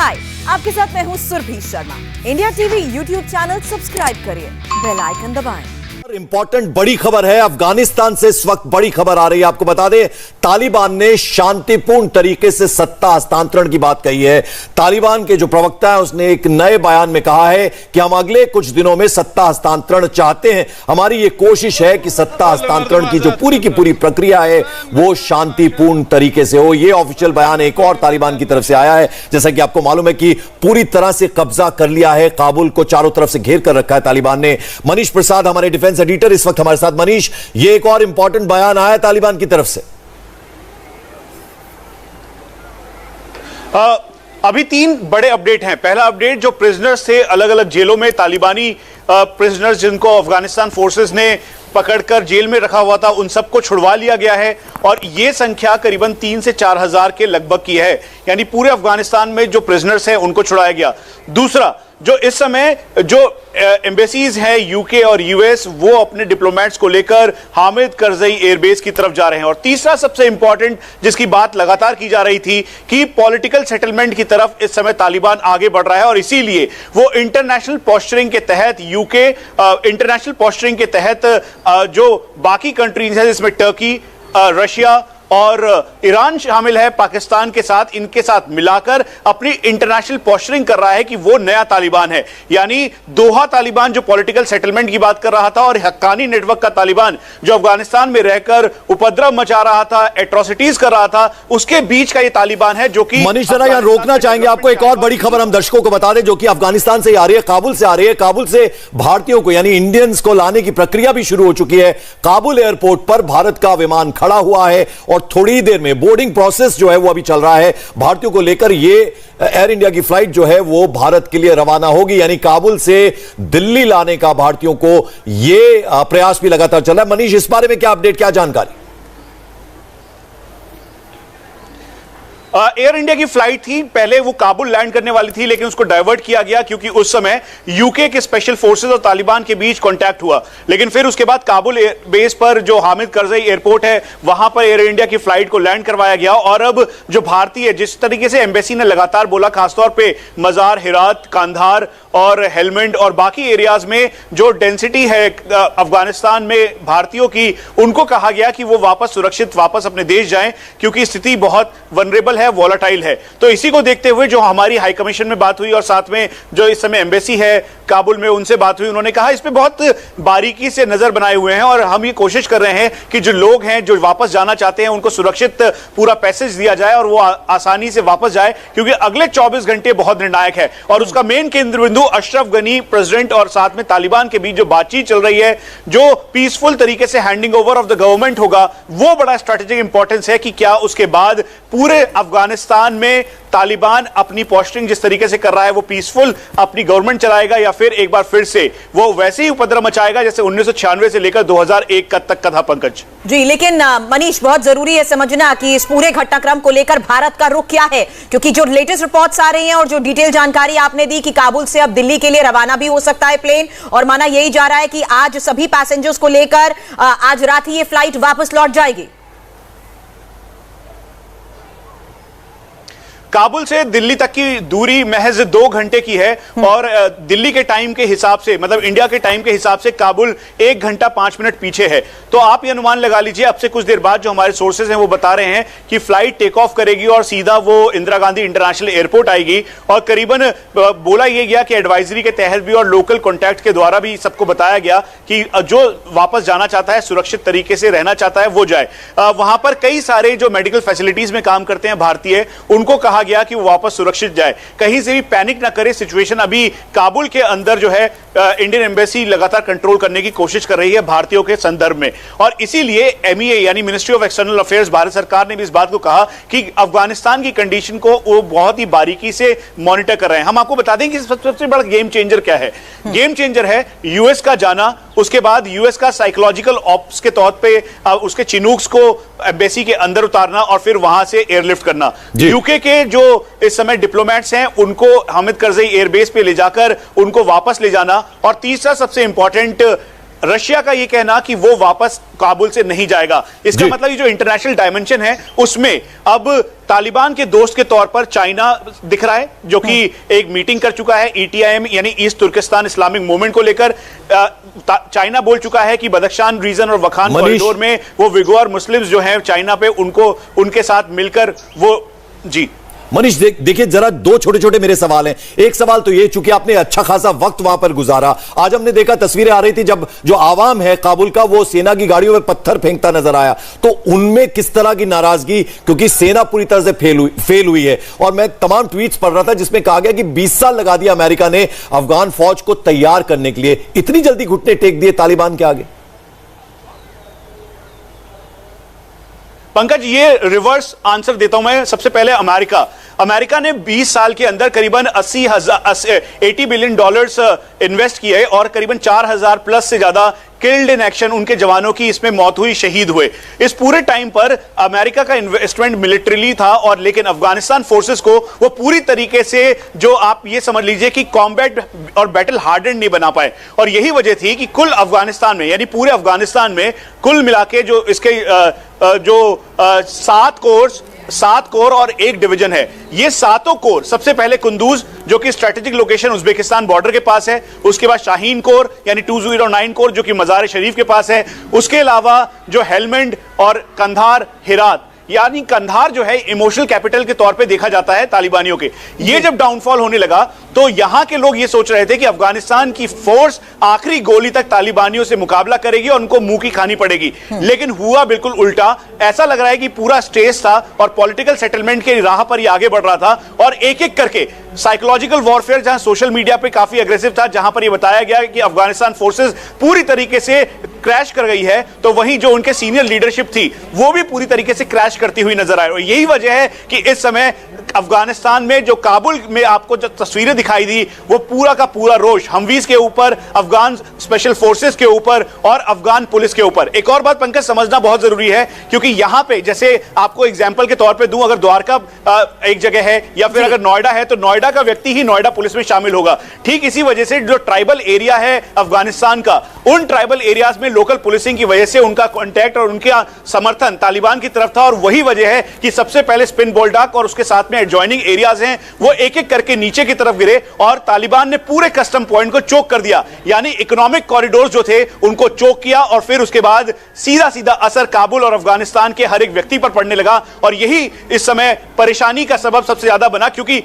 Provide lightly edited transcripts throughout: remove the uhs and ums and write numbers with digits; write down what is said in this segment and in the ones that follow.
हाय, आपके साथ मैं हूँ Surabhi Sharma. India TV YouTube channel subscribe करिए, बेल आइकन दबाएं। इंपॉर्टेंट बड़ी खबर है, अफगानिस्तान से इस वक्त बड़ी खबर आ रही है। आपको बता दें, तालिबान ने शांतिपूर्ण तरीके से सत्ता हस्तांतरण की बात कही है। तालिबान के जो प्रवक्ता है उसने एक नए बयान में कहा है कि हम अगले कुछ दिनों में सत्ता हस्तांतरण चाहते हैं। हमारी ये कोशिश है कि सत्ता हस्तांतरण की जो पूरी की पूरी प्रक्रिया है वो शांतिपूर्ण तरीके से हो। यह ऑफिशियल बयान एक और तालिबान की तरफ से आया है। जैसा कि आपको मालूम है कि पूरी तरह से कब्जा कर लिया है, काबुल को चारों तरफ से घेर कर रखा है तालिबान ने। मनीष प्रसाद हमारे डिफेंस एडिटर इस वक्त हमारे साथ। मनीष, ये एक और इंपॉर्टेंट बयान आया है तालिबान की तरफ से। अभी तीन बड़े अपडेट हैं। पहला अपडेट, जो प्रिजनर्स थे अलग अलग जेलों में, तालिबानी प्रिजनर्स जिनको अफगानिस्तान फोर्सेस ने पकड़कर जेल में रखा हुआ था, उन सबको छुड़वा लिया गया है और यह संख्या करीबन 3 से 4 हजार के लगभग की है। यानी पूरे अफगानिस्तान में जो प्रिजनर्स हैं उनको छुड़ाया गया। दूसरा, जो इस समय जो एम्बेसीज हैं यूके और यूएस, वो अपने डिप्लोमेट्स को लेकर हामिद करजई एयरबेस की तरफ जा रहे हैं। और तीसरा सबसे इंपॉर्टेंट, जिसकी बात लगातार की जा रही थी कि पॉलिटिकल सेटलमेंट की तरफ इस समय तालिबान आगे बढ़ रहा है और इसीलिए वो इंटरनेशनल पोस्चरिंग के तहत यूके इंटरनेशनल पोस्चरिंग के तहत जो बाकी कंट्रीज हैं जिसमें टर्की, रशिया और ईरान शामिल है, पाकिस्तान के साथ, इनके साथ मिलाकर अपनी इंटरनेशनल पोस्चरिंग कर रहा है कि वो नया तालिबान है। यानी दोहा तालिबान जो पॉलिटिकल सेटलमेंट की बात कर रहा था और हक्कानी नेटवर्क का तालिबान जो अफगानिस्तान में रहकर उपद्रव मचा रहा था, एट्रोसिटीज कर रहा था, उसके बीच का ये तालिबान है जो कि मनीष जरा यहां रोकना चाहेंगे आपको। एक और बड़ी खबर हम दर्शकों को बता दें जो कि अफगानिस्तान से आ रही है, काबुल से आ रही है। काबुल से भारतीयों को यानी इंडियंस को लाने की प्रक्रिया भी शुरू हो चुकी है। काबुल एयरपोर्ट पर भारत का विमान खड़ा हुआ है और थोड़ी देर में बोर्डिंग प्रोसेस जो है वो अभी चल रहा है। भारतीयों को लेकर ये एयर इंडिया की फ्लाइट जो है वो भारत के लिए रवाना होगी। यानी काबुल से दिल्ली लाने का भारतीयों को ये प्रयास भी लगातार चल रहा है। मनीष, इस बारे में क्या अपडेट, क्या जानकारी? एयर इंडिया की फ्लाइट थी, पहले वो काबुल लैंड करने वाली थी लेकिन उसको डाइवर्ट किया गया क्योंकि उस समय यूके के स्पेशल फोर्सेस और तालिबान के बीच कांटेक्ट हुआ। लेकिन फिर उसके बाद काबुल बेस पर जो हामिद करजई एयरपोर्ट है वहां पर एयर इंडिया की फ्लाइट को लैंड करवाया गया। और अब जो भारतीय, जिस तरीके से एम्बेसी ने लगातार बोला, खासतौर पर मजार, हिरात, कांधार और हेलमंड और बाकी एरियाज में जो डेंसिटी है अफगानिस्तान में भारतीयों की, उनको कहा गया कि वो वापस सुरक्षित वापस अपने देश जाएं क्योंकि स्थिति बहुत वनरेबल है, वॉलेटाइल है। तो इसी को देखते हुए जो हमारी हाई कमीशन में बात हुई और साथ में जो इस समय एम्बेसी है काबुल में, उनसे बात हुई, उन्होंने कहा इस पे बहुत बारीकी से नजर बनाए हुए हैं और हम ये कोशिश कर रहे हैं कि जो लोग हैं जो वापस जाना चाहते हैं उनको सुरक्षित पूरा पैसेज दिया जाए और वो आसानी से वापस जाए क्योंकि अगले 24 घंटे बहुत निर्णायक है। और उसका मेन केंद्र बिंदु अशरफ गनी प्रेसिडेंट और साथ में तालिबान के बीच जो बातचीत चल रही है, जो पीसफुल तरीके से handing over of the government होगा, वो बड़ा स्ट्रेटेजिक इंपॉर्टेंस है कि क्या उसके बाद पूरे अफगानिस्तान में तालिबान अपनी पोस्टिंग जिस तरीके से कर रहा है वो पीसफुल अपनी गवर्नमेंट चलाएगा या फिर एक बार फिर से वो वैसे ही उपद्रव मचाएगा जैसे 1996 से लेकर 2001 तक का था। पंकज जी, लेकिन मनीष, बहुत जरूरी है समझना कि इस पूरे घटनाक्रम को लेकर भारत का रुख क्या है, क्योंकि जो लेटेस्ट रिपोर्ट्स आ रही हैं और जो डिटेल जानकारी आपने दी कि काबुल से अब दिल्ली के लिए रवाना भी हो सकता है प्लेन, और माना यही जा रहा है कि आज सभी पैसेंजर्स को लेकर आज रात ही ये फ्लाइट वापस लौट जाएगी। काबुल से दिल्ली तक की दूरी महज 2 घंटे की है और दिल्ली के टाइम के हिसाब से, मतलब इंडिया के टाइम के हिसाब से काबुल 1 घंटा 5 मिनट पीछे है। तो आप ये अनुमान लगा लीजिए, अब से कुछ देर बाद जो हमारे सोर्सेज हैं वो बता रहे हैं कि फ्लाइट टेक ऑफ करेगी और सीधा वो इंदिरा गांधी इंटरनेशनल एयरपोर्ट आएगी। और करीबन बोला यह गया कि एडवाइजरी के तहत भी और लोकल कॉन्टैक्ट के द्वारा भी सबको बताया गया कि जो वापस जाना चाहता है, सुरक्षित तरीके से रहना चाहता है, वो जाए। वहां पर कई सारे जो मेडिकल फैसिलिटीज में काम करते हैं भारतीय, उनको कहा गया कि वो वापस सुरक्षित जाए, कहीं से भी पैनिक ना करे। सिचुएशन अभी काबुल के अंदर जो है इंडियन एम्बेसी लगातार कंट्रोल करने की कोशिश कर रही है भारतीयों के संदर्भ में। और इसीलिए एमईए यानी ministry of external affairs, Bharat सरकार ने भी इस बात को कहा कि अफगानिस्तान की कंडीशन को वो बहुत ही बारीकी से मॉनिटर कर रहे हैं। हम आपको बता दें कि सबसे बड़ा गेम चेंजर क्या है। गेम चेंजर है यूएस का जाना, उसके बाद यूएस का साइकोलॉजिकल ऑप्स के तौर पे उसके चिनूक्स को एम्बेसी के अंदर उतारना और फिर वहां से एयरलिफ्ट करना। यूके के जो इस समय डिप्लोमेट्स हैं उनको हामिद करजई एयरबेस पे ले जाकर उनको वापस ले जाना। और तीसरा सबसे इंपॉर्टेंट, रशिया का यह कहना कि वो वापस काबुल से नहीं जाएगा, इसका मतलब ये जो इंटरनेशनल डायमेंशन है उसमें अब तालिबान के दोस्त के तौर पर चाइना दिख रहा है, जो कि एक मीटिंग कर चुका है ETIM यानी ईस्ट तुर्किस्तान इस्लामिक मूवमेंट को लेकर। चाइना बोल चुका है कि बदख्शान रीजन और वखान कॉरिडोर में वो विगोर मुस्लिम्स जो हैं चाइना पे, उनको उनके साथ मिलकर वो जी। मनीष देखिए जरा दो छोटे छोटे मेरे सवाल हैं। एक सवाल तो ये, चूंकि आपने अच्छा खासा वक्त वहां पर गुजारा, आज हमने देखा तस्वीरें आ रही थी जब जो आवाम है काबुल का वो सेना की गाड़ियों में पत्थर फेंकता नजर आया, तो उनमें किस तरह की नाराजगी, क्योंकि सेना पूरी तरह से फेल हुई है। और मैं तमाम ट्वीट्स पढ़ रहा था जिसमें कहा गया कि 20 साल लगा दिया अमेरिका ने अफगान फौज को तैयार करने के लिए, इतनी जल्दी घुटने टेक दिए तालिबान के आगे। पंकज, ये रिवर्स आंसर देता हूं मैं। सबसे पहले अमेरिका ने 20 साल के अंदर करीबन 80 बिलियन डॉलर्स इन्वेस्ट किए और करीबन 4000 प्लस से ज्यादा किल्ड इन एक्शन उनके जवानों की इसमें मौत हुई, शहीद हुए। इस पूरे टाइम पर अमेरिका का इन्वेस्टमेंट मिलिट्रीली था, और लेकिन अफगानिस्तान फोर्सेस को वो पूरी तरीके से, जो आप ये समझ लीजिए कि कॉम्बैट और बैटल हार्डेंड नहीं बना पाए। और यही वजह थी कि कुल अफगानिस्तान में, यानी पूरे अफगानिस्तान में कुल मिला के जो इसके 7 कोर और 1 डिवीजन है, ये 7 कोर सबसे पहले कुंदूज जो कि स्ट्रेटेजिक लोकेशन उज्बेकिस्तान बॉर्डर के पास है, उसके बाद शाहीन कोर यानी 209 कोर जो कि मजार शरीफ के पास है, उसके अलावा जो हेलमंड और कंधार हिरात, यानी कंधार जो है इमोशनल कैपिटल के तौर पे देखा जाता है तालिबानियों के। ये जब डाउनफॉल होने लगा तो यहां के लोग ये सोच रहे थे कि अफगानिस्तान की फोर्स आखिरी गोली तक तालिबानियों से मुकाबला करेगी और उनको मुंह की खानी पड़ेगी, लेकिन हुआ बिल्कुल उल्टा। ऐसा लग रहा है कि पूरा स्टेज था और पॉलिटिकल सेटलमेंट की राह पर ये आगे बढ़ रहा था, और एक एक करके साइकोलॉजिकल वॉरफेयर जहां सोशल मीडिया पे काफी अग्रेसिव था, जहां पर यह बताया गया कि अफगानिस्तान फोर्सेस पूरी तरीके से क्रैश कर गई है, तो वहीं जो उनके सीनियर लीडरशिप थी वो भी पूरी तरीके से क्रैश करती हुई नजर आए। और यही वजह है कि इस समय अफगानिस्तान में जो काबुल में आपको जो तस्वीरें दिखाई दी, वो पूरा का पूरा रोष हमवीज के ऊपर, अफगान स्पेशल फोर्सेस के ऊपर और अफगान पुलिस के ऊपर। एक और बात पंकज समझना बहुत जरूरी है, क्योंकि यहां पे जैसे आपको एग्जांपल के तौर पे दूं, अगर द्वारका एक जगह है या फिर अगर नोएडा है, तो नोएडा का व्यक्ति ही नोएडा पुलिस में शामिल होगा। ठीक इसी वजह से जो ट्राइबल एरिया है अफगानिस्तान का, उन ट्राइबल एरियाज में लोकल पुलिसिंग की वजह से उनका कॉन्टैक्ट और उनका समर्थन तालिबान की तरफ था, और वही वजह है कि सबसे पहले स्पिन बोल्डाक और उसके साथ में एडजॉइनिंग एरियाज हैं वो एक एक करके नीचे की तरफ गिरे, और तालिबान ने पूरे कस्टम पॉइंट को चोक कर दिया, यानी इकोनॉमिक कॉरिडोर्स जो थे उनको चोक किया, और फिर उसके बाद सीधा सीधा असर काबुल और अफगानिस्तान के हर एक व्यक्ति पर पड़ने लगा। और यही इस समय परेशानी का सबब सबसे ज्यादा बना, क्योंकि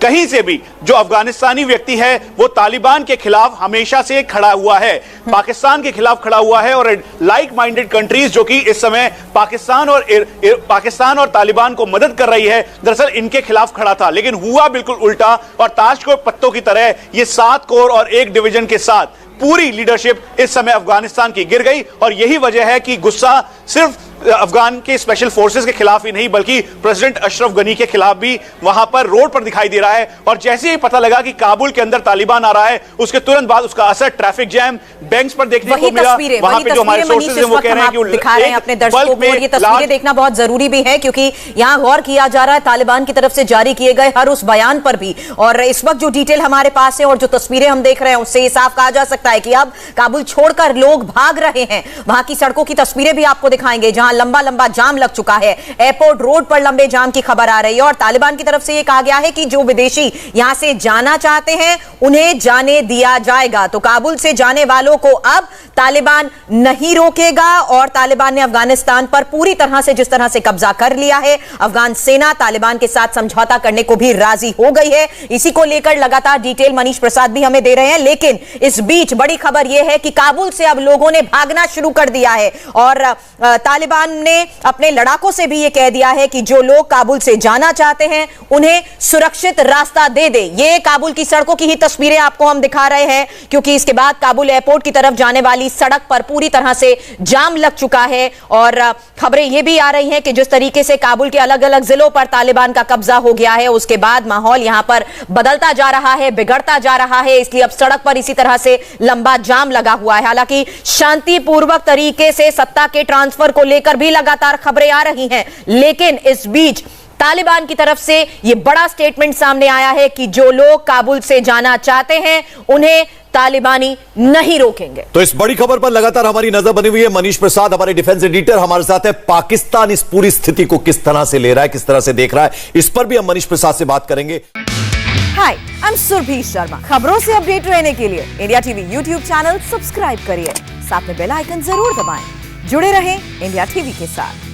कहीं से भी जो अफगानिस्तानी व्यक्ति है वो तालिबान के खिलाफ हमेशा से खड़ा हुआ है, पाकिस्तान के खिलाफ खड़ा हुआ है, और लाइक माइंडेड कंट्रीज जो कि इस समय पाकिस्तान और तालिबान को मदद कर रही है, दरअसल इनके खिलाफ खड़ा था। लेकिन हुआ बिल्कुल उल्टा, और ताश के पत्तों की तरह ये 7 कोर और 1 डिवीजन के साथ पूरी लीडरशिप इस समय अफगानिस्तान की गिर गई। और यही वजह है कि गुस्सा सिर्फ अफगान के स्पेशल फोर्सेस के खिलाफ ही नहीं, बल्कि प्रेसिडेंट अशरफ गनी के खिलाफ भी वहां पर रोड पर दिखाई दे रहा है। और जैसे ही पता लगा कि काबुल के अंदर तालिबान आ रहा है, उसके तुरंत बाद उसका असर ट्रैफिक जैम बैंक्स पर देखने को मिला। वहां पे जो हमारे सोर्सेज हैं वो कह रहे हैं कि दिखा रहे हैं अपने दर्शकों को, ये तस्वीरें देखना बहुत जरूरी भी है, क्योंकि यहां गौर किया जा रहा है तालिबान की तरफ से जारी किए गए हर उस बयान पर भी। और इस वक्त जो डिटेल हमारे पास है और जो तस्वीरें हम देख रहे हैं, उससे ये साफ कहा जा सकता है कि अब काबुल छोड़कर लोग भाग रहे हैं। वहां की सड़कों की तस्वीरें भी आपको दिखाएंगे, जहां लंबा लंबा जाम लग चुका है। एयरपोर्ट रोड पर लंबे जाम की खबर आ रही है, और तालिबान की तरफ से यह कहा गया है कि जो विदेशी यहां से जाना चाहते हैं उन्हें जाने दिया जाएगा। तो काबुल से जाने वालों को अब तालिबान नहीं रोकेगा, और तालिबान ने अफगानिस्तान पर पूरी तरह से जिस तरह से कब्जा कर लिया है, अफगान सेना तालिबान के साथ समझौता करने को भी राजी हो गई है। इसी को लेकर लगातार डिटेल मनीष प्रसाद भी हमें दे रहे हैं। लेकिन इस बीच बड़ी खबर यह है कि काबुल से अब लोगों ने भागना शुरू कर दिया है, और तालिबान ने अपने लड़ाकों से भी यह कह दिया है कि जो लोग काबुल से जाना चाहते हैं उन्हें सुरक्षित रास्ता दे दे। ये काबुल की सड़कों की ही तस्वीरें आपको हम दिखा रहे हैं, क्योंकि इसके बाद काबुल एयरपोर्ट की तरफ जाने वाली सड़क पर पूरी तरह से जाम लग चुका है। और खबरें यह भी आ रही हैं कि जिस तरीके से काबुल के अलग अलग जिलों पर तालिबान का कब्जा हो गया है, उसके बाद माहौल यहां पर बदलता जा रहा है, बिगड़ता जा रहा है, इसलिए अब सड़क पर इसी तरह से लंबा जाम लगा हुआ है। हालांकि शांतिपूर्वक तरीके से सत्ता के ट्रांसफर को लेकर भी लगातार खबरें आ रही हैं, लेकिन इस बीच तालिबान की तरफ से यह बड़ा स्टेटमेंट सामने आया है कि जो लोग काबुल से जाना चाहते हैं उन्हें तालिबानी नहीं रोकेंगे। तो इस बड़ी खबर पर लगातार हमारी नजर बनी हुई है। मनीष प्रसाद हमारे डिफेंस एडिटर हमारे साथ है। पाकिस्तान इस पूरी स्थिति को किस तरह से ले रहा है, किस तरह से देख रहा है, इस पर भी हम मनीष प्रसाद से बात करेंगे। हाय, आई एम सुरभि शर्मा। खबरों से अपडेट रहने के लिए India TV YouTube channel subscribe करिए, साथ में बेल आइकन जरूर दबाएं। जुड़े रहें इंडिया टीवी के साथ।